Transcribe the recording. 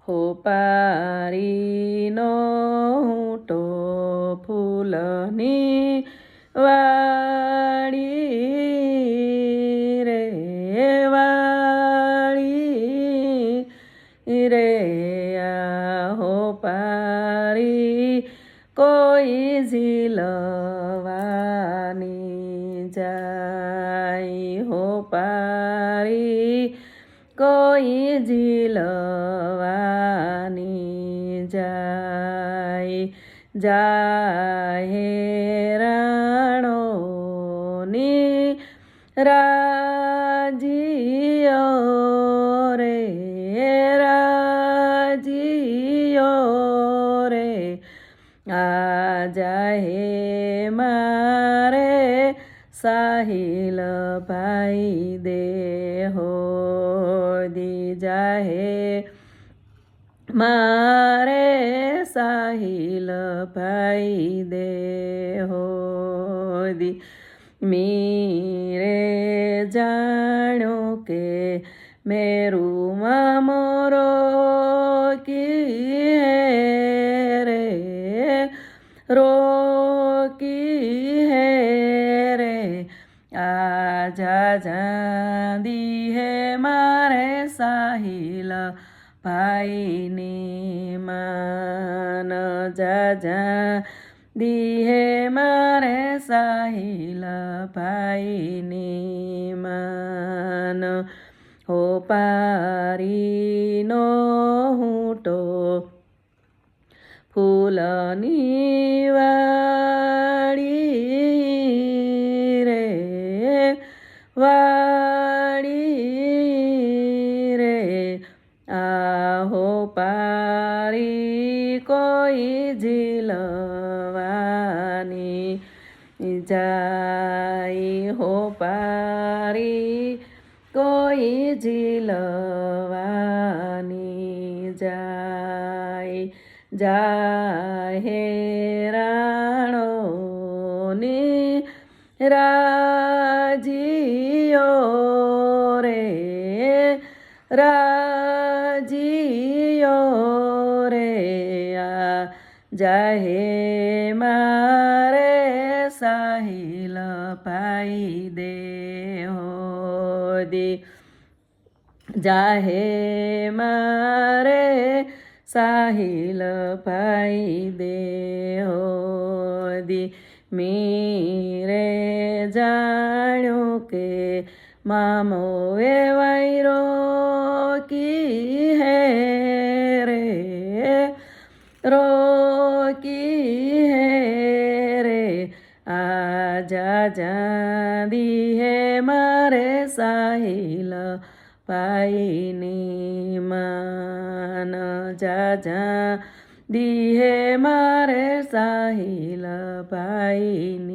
હોપારીનો હૂંટો ફૂલની વાડી રે વાડી રે આ હોપારી કોઈ ઝીલવાની જાય હોપારી કોઈ ઝીલવાની જાય જાહે રાણોની રાજીઓ રે રાજીઓ રે આ જાહે મારે સાહિલ ભાઈ દેહો દી જાહે મારે સાહિલ ભાઈ દેહો દી મીરે જાણ્યો કે મેરુમાં મોરો કી રે રોકી હે રે આજા જાંદી હે મારે સાહિલ ભાઈની માન જાજા દી હે મારે સાહિલ ભાઈની માન હોપારીનો હૂંટો ફૂલની વાડી રે વાડી રે આ હોપારી કોઈ ઝીલવાની જાય હોપારી કોઈ ઝીલવાની જાય જાહે રાણોની રાજીઓ રે રાજીઓ રે આ જાહે મારે સાહિલ ભાઈ દેહો દી જાહે મારે સાહિલ ભાઈ દેહો દી મીરે જાણ્યો કે મામો એ વાયરો કી હે રે રોકી હે રે આજા જાંદી હે મારે સાહિલ ભાઈની માન જાજા દી હે મારે સાહિલ ભાઈની